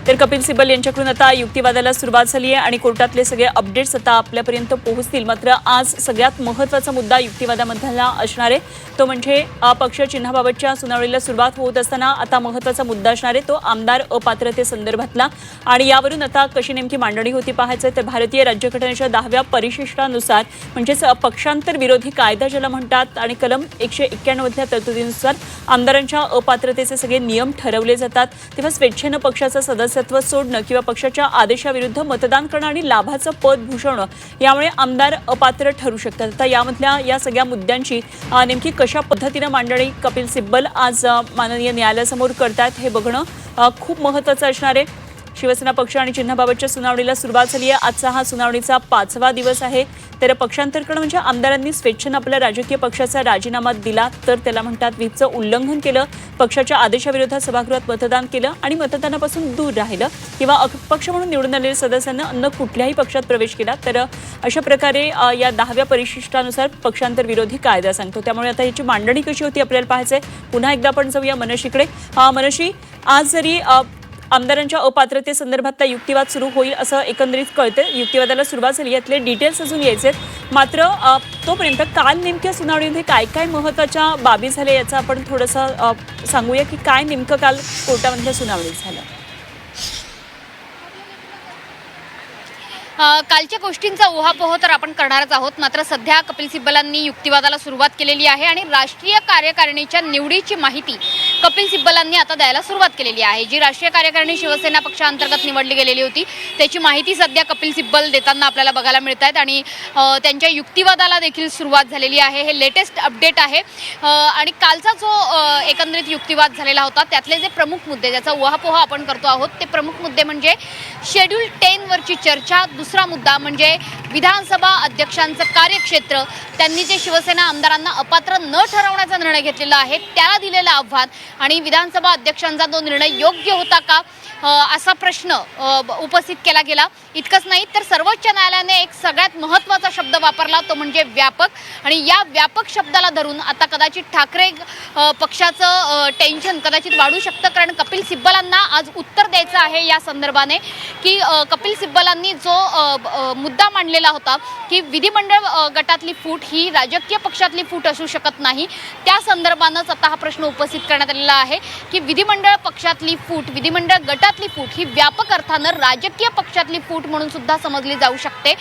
तर कपिल सिब्बल यांच्याकडून आता युक्तिवादाला सुरुवात झाली आहे आणि कोर्टातले सगळे अपडेट्स आता आपल्यापर्यंत पोहोचतील। मात्र आज सगळ्यात महत्त्वाचा मुद्दा युक्तिवादामधला असणार आहे तो म्हणजे पक्ष चिन्हाबाबतच्या सुनावणीला सुरुवात होत असताना आता महत्त्वाचा मुद्दा असणार आहे तो आमदार अपात्रतेसंदर्भातला आणि यावरून आता कशी नेमकी मांडणी होती पाहायचं आहे। तर भारतीय राज्यघटनेच्या 10व्या परिशिष्टानुसार म्हणजेच पक्षांतर विरोधी कायदा ज्याला म्हणतात आणि कलम 191 मधल्या तरतुदीनुसार आमदारांच्या अपात्रतेचे सगळे नियम ठरवले जातात। तेव्हा स्वेच्छेनं पक्षाचं सदस्यत्व सोडणं किंवा पक्षाच्या आदेशाविरुद्ध मतदान करणं आणि लाभाचं पद भूषवणं यामुळे आमदार अपात्र ठरू शकतात। आता यामधल्या या सगळ्या मुद्द्यांची नेमकी कशा पद्धतीनं मांडणी कपिल सिब्बल आज माननीय न्यायालयासमोर करतात हे बघणं खूप महत्त्वाचं असणार आहे। शिवसेना पक्ष आणि चिन्हाबाबतच्या सुनावणीला सुरुवात झाली आहे। आजचा हा सुनावणीचा 5वा दिवस आहे। तर पक्षांतर करणं म्हणजे आमदारांनी स्वेच्छेनं आपल्या राजकीय पक्षाचा राजीनामा दिला तर त्याला म्हणतात व्हीपचं उल्लंघन केलं, पक्षाच्या आदेशाविरोधात सभागृहात मतदान केलं आणि मतदानापासून दूर राहिलं किंवा अपक्ष म्हणून निवडून आलेल्या सदस्यांना अन्य कुठल्याही पक्षात प्रवेश केला तर अशा प्रकारे या 10व्या परिशिष्टानुसार पक्षांतर विरोधी कायदा सांगतो। त्यामुळे आता याची मांडणी कशी होती आपल्याला पाहायचंय। पुन्हा एकदा आपण जाऊया मनशीकडे। मनशी, आज जरी आमदारांच्या अपात्रतेसंदर्भातला युक्तिवाद सुरू होईल असं एकंदरीत कळतं, युक्तिवादाला सुरुवात झाली, यातले डिटेल्स अजून यायचे मात्र तोपर्यंत काल नेमक्या सुनावणीमध्ये काय काय महत्त्वाच्या बाबी झाल्या याचं आपण थोडंसं सांगूया की काय नेमकं काल कोर्टामधल्या सुनावणीत झालं। कालच्या गोष्टींचा उहापोह तर आपण करणारच आहोत। मात्र सध्या कपिल सिब्बलांनी युक्तिवादाला सुरुवात केलेली आहे आणि राष्ट्रीय कार्यकारिणीच्या निवडीची माहिती कपिल सिब्बलांनी आता द्यायला सुरुवात केलेली आहे। जी राष्ट्रीय कार्यकारिणी शिवसेना पक्षांतर्गत निवडली गेलेली होती त्याची माहिती सध्या कपिल सिब्बल देताना आपल्याला बघायला मिळत आहेत आणि त्यांच्या युक्तिवादाला देखील सुरुवात झालेली आहे। हे लेटेस्ट अपडेट आहे आणि कालचा जो एकंदरीत युक्तिवाद झालेला होता त्यातले जे प्रमुख मुद्दे ज्याचा उहापोह आपण करतो आहोत ते प्रमुख मुद्दे म्हणजे शेड्यूल 10 वरची चर्चा, दुसरा मुद्दा म्हणजे विधानसभा अध्यक्षांचं कार्यक्षेत्र, त्यांनी जे शिवसेना आमदारांना अपात्र न ठरवण्याचा निर्णय घेतलेला आहे त्याला दिलेलं आव्हान आणि विधानसभा अध्यक्षांचा तो निर्णय योग्य होता का असा प्रश्न उपस्थित केला गेला। इतकंच नाही तर सर्वोच्च न्यायालयाने एक सगळ्यात महत्त्वाचा शब्द वापरला तो म्हणजे व्यापक आणि या व्यापक शब्दाला धरून आता कदाचित ठाकरे पक्षाचं टेन्शन कदाचित वाढू शकतं कारण कपिल सिब्बलांना आज उत्तर द्यायचं आहे या संदर्भाने की कपिल सिब्बलांनी जो मुद्दा मांडलेला होता की विधिमंडळ गटातली फूट ही राजकीय पक्षातली फूट असू शकत नाही त्या संदर्भानंच आता हा प्रश्न उपस्थित करण्यात आलेला आहे की विधिमंडळ पक्षातली फूट, विधिमंडळ गटातली फूट ही व्यापक अर्थानं राजकीय पक्षातली फूट म्हणून सुद्धा समजली जाऊ शकते।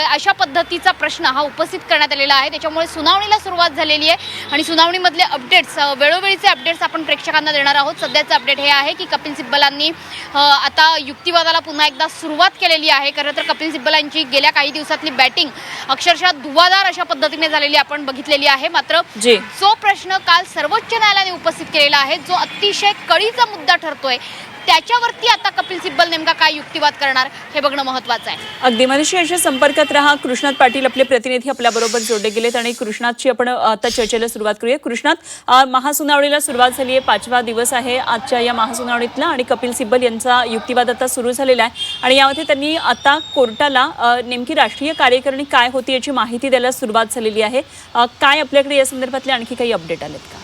अशा पद्धतीचा प्रश्न हा उपस्थित करण्यात आलेला आहे। त्याच्यामुळे सुनावणीला सुरुवात झालेली आहे आणि सुनावणीमधले अपडेट्स वेळोवेळीचे अपडेट्स आपण प्रेक्षकांना देणार आहोत। सध्याचं अपडेट हे आहे की कपिल सिब्बलांनी आता युक्तिवादाला पुन्हा एकदा सुरुवात केलेली आहे। खरं तर कपिल सिब्बलांची गेल्या काही दिवसातली बॅटिंग अक्षरशः धुवाधार अशा पद्धतीने झालेली आपण बघितलेली आहे। मात्र जो प्रश्न काल सर्वोच्च न्यायालयाने उपस्थित केलेला आहे जो अतिशय कळीचा मुद्दा ठरतोय त्याच्यावरती आता कपिल सिब्बल नेमका काय युक्तिवाद करणार हे बघणं महत्त्वाचं आहे। अगदी मनीषी, अशा संपर्कात रहा। कृष्णात पाटील आपले प्रतिनिधी आपल्याबरोबर जोडले गेलेत आणि कृष्णातची आपण आता चर्चेला सुरुवात करूया। कृष्णात, महासुनावणीला सुरुवात झाली आहे, 5वा दिवस आहे आजच्या या महासुनावणीतला आणि कपिल सिब्बल यांचा युक्तिवाद आता सुरू झालेला आहे आणि यामध्ये त्यांनी आता कोर्टाला नेमकी राष्ट्रीय कार्यकारिणी काय होती याची माहिती द्यायला सुरुवात झालेली आहे। काय आपल्याकडे या संदर्भातले आणखी काही अपडेट आलेत का?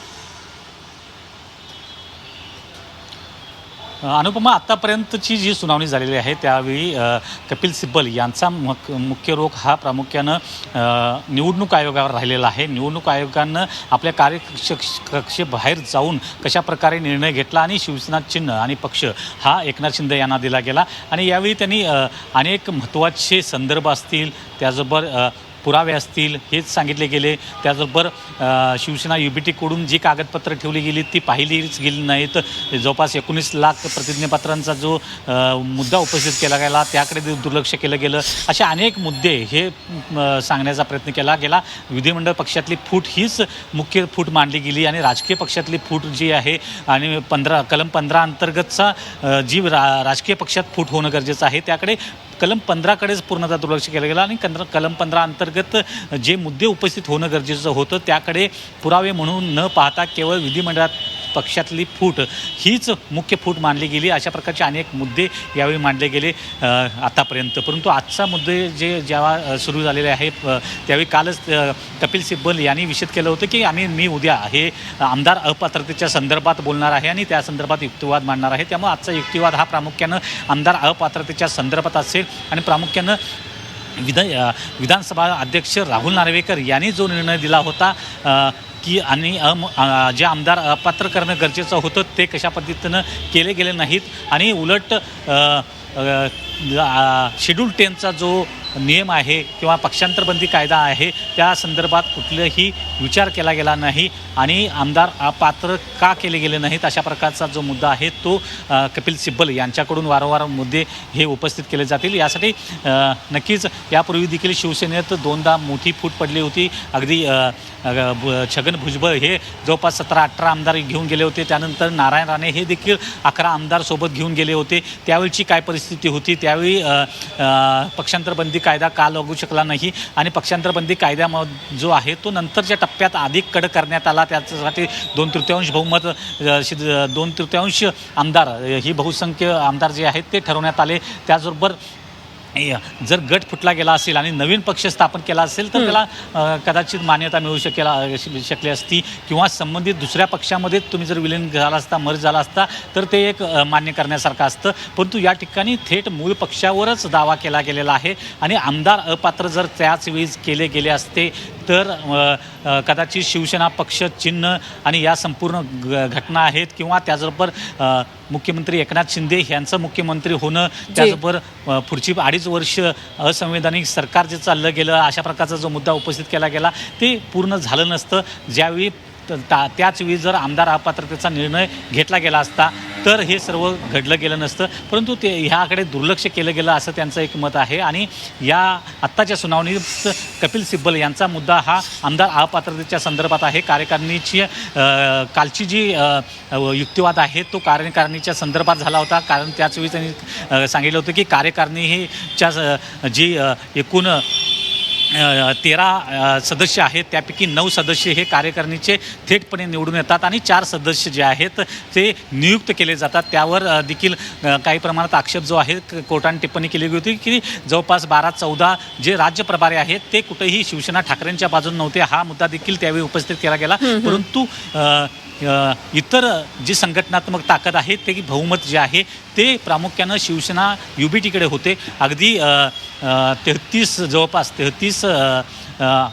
अनुपमा, आत्तापर्यंतची जी सुनावणी झालेली आहे त्यावेळी कपिल सिब्बल यांचा मुख्य रोख हा प्रामुख्यानं निवडणूक आयोगावर राहिलेला आहे। निवडणूक आयोगानं आपल्या कार्यकक्षेबाहेर जाऊन कशा प्रकारे निर्णय घेतला आणि शिवसेना चिन्ह आणि पक्ष हा एकनाथ शिंदे यांना दिला गेला आणि यावेळी त्यांनी अनेक महत्त्वाचे संदर्भ असतील त्याचबरोबर पुरावे असतील हेच सांगितले गेले। त्याचबरोबर शिवसेना UBT-कडून जी कागदपत्र ठेवली गेली ती पाहिलीच गेली नाहीत। जवळपास 19 लाख प्रतिज्ञापत्रांचा जो मुद्दा उपस्थित केला गेला त्याकडे दुर्लक्ष केलं गेलं। असे अनेक मुद्दे हे सांगण्याचा प्रयत्न केला गेला। विधिमंडळ पक्षातली फूट हीच मुख्य फूट मांडली गेली आणि राजकीय पक्षातली फूट जी आहे आणि कलम 15 अंतर्गतचा जी राजकीय पक्षात फूट होणं गरजेचं आहे त्याकडे कलम 15कडेच पूर्णतः दुर्लक्ष केलं गेलं आणि कलम 15 अंतर्गत जे मुद्दे उपस्थित होणं गरजेचं होतं त्याकडे पुरावे म्हणून न पाहता केवळ विधिमंडळात पक्षातली फूट हीच मुख्य फूट मानली गेली. अशा प्रकारचे अनेक मुद्दे यावेळी मांडले गेले आतापर्यंत. परंतु आजचा मुद्दे जेव्हा सुरू झालेले आहे त्यावेळी कालच कपिल सिब्बल यांनी विषद केलं होतं की मी उद्या हे आमदार अपात्रतेच्या संदर्भात बोलणार आहे आणि त्या संदर्भात युक्तिवाद मांडणार आहे. त्यामुळे आजचा युक्तिवाद हा प्रामुख्यानं आमदार अपात्रतेच्या संदर्भात असेल आणि प्रामुख्यानं विधानसभा अध्यक्ष राहुल नार्वेकर यांनी जो निर्णय दिला होता की आणि जे आमदार अपात्र करणं गरजेचं होतं ते कशा पद्धतीनं केले गेले नाहीत आणि उलट शेड्यूल 10चा जो नियम आहे किंवा पक्षांतरबंदी कायदा आहे त्या संदर्भात कुठलाही विचार केला गेला नाही आणि आमदार अपात्र का केले गेले नाहीत अशा प्रकारचा जो मुद्दा आहे तो कपिल सिब्बल यांच्याकडून वारंवार मुद्दे हे उपस्थित केले जातील. यासाठी नक्कीच यापूर्वी देखील शिवसेनेत दोनदा मोठी फूट पडली होती. अगदी छगन भुजबळ हे जवळपास 17-18 आमदार घेऊन गेले होते. त्यानंतर नारायण राणे हे देखील 11 आमदार सोबत घेऊन गेले होते. त्यावेळची काय परिस्थिती होती, त्यावेळी पक्षांतरबंदी कायदा का लागू शकला नाही आणि पक्षांतरबंदी कायदा जो आहे तो नंतरच्या टप्प्यात अधिक कडक करण्यात आला. त्याच्यासाठी 2/3 बहुमत 2/3 आमदार ही बहुसंख्य आमदार जे आहेत ते ठरवण्यात आले. त्याचबरोबर जर गट फुटला गेला असेल आणि नवीन पक्ष स्थापन केला असेल तर त्याला कदाचित मान्यता मिळू शकली असती किंवा संबंधित दुसऱ्या पक्षामध्ये तुम्ही जर विलीन झाला असता, मर्ज झाला असता तर ते एक मान्य करण्यासारखं असतं. परंतु या ठिकाणी थेट मूळ पक्षावरच दावा केला गेलेला आहे आणि आमदार अपात्र जर त्याच वेळी केले गेले असते तर कदाचित शिवसेना पक्ष चिन्ह आणि या संपूर्ण घटना आहेत किंवा त्याचबरोबर मुख्यमंत्री एकनाथ शिंदे यांचं मुख्यमंत्री होणं, त्याचबरोबर पुढची 2.5 वर्ष असंवैधानिक सरकार जे चाललं गेलं अशा प्रकारचा जो मुद्दा उपस्थित केला गेला ते पूर्ण झालं नसतं. ज्यावेळी त्याच वेळी जर आमदार अपात्रतेचा निर्णय घेतला गेला असता तर हे सर्व घडलं गेलं नसतं. परंतु ते ह्याकडे दुर्लक्ष केलं गेलं असं त्यांचं एक मत आहे आणि या आत्ताच्या सुनावणीत कपिल सिब्बल यांचा मुद्दा हा आमदार अपात्रतेच्या संदर्भात आहे. कार्यकारिणीची कालची जी युक्तिवाद आहे तो कार्यकारिणीच्या संदर्भात झाला होता. कारण त्याचवेळी त्यांनी सांगितलं होतं की कार्यकारिणी हीच्या जी एकूण 13 सदस्य आहेत त्यापैकी 9 सदस्य हे कार्यकारिणीचे थेटपणे निवडून येतात आणि 4 सदस्य जे आहेत ते नियुक्त केले जातात. त्यावर देखील काही प्रमाणात आक्षेप जो आहे कोर्टाने टिप्पणी केली होती की जवळपास 12-14 जे राज्य प्रभारी आहेत ते कुठेही शिवसेना ठाकरेंच्या बाजूने नव्हते. हा मुद्दा देखील त्यावेळी उपस्थित केला गेला. परंतु इतर जी संघटनात्मक ताकद आहे ते बहुमत जे आहे ते प्रामुख्यानं शिवसेना UBTकडे होते. अगदी 33 जवळपास 33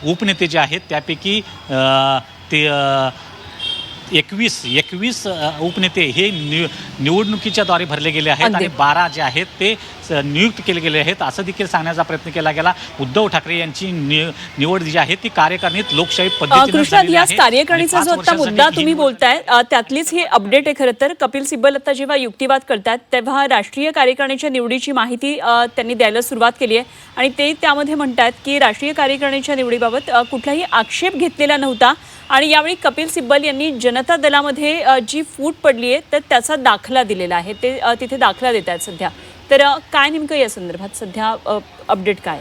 उपनेते जे आहेत त्यापैकी ते 21 उपनेते हे निवडणुकीच्या द्वारे भरले गेले आहेत आणि 12 जे आहेत ते नियुक्त केले गेले आहेत असं देखील सांगण्याचा प्रयत्न केला गेला. उद्धव ठाकरे यांची निवड जी आहे ती कार्यकारिणीत लोकशाही पद्धतीने या कार्यकारिणीचा जो आता मुद्दा तुम्ही बोलताय त्यातलीच ही अपडेट आहे. खरं तर कपिल सिब्बल आता जेव्हा युक्तिवाद करतात तेव्हा राष्ट्रीय कार्यकारिणीच्या निवडीची माहिती त्यांनी द्यायला सुरुवात केली आहे आणि ते त्यामध्ये म्हणतात की राष्ट्रीय कार्यकारिणीच्या निवडीबाबत कुठलाही आक्षेप घेतलेला नव्हता आणि यावेळी कपिल सिब्बल यांनी जनता दलामध्ये जी फूट पडली आहे तर त्याचा दाखला दिलेला आहे. ते तिथे दाखला देत आहेत सध्या. तर काय नेमकं या संदर्भात सध्या अपडेट काय?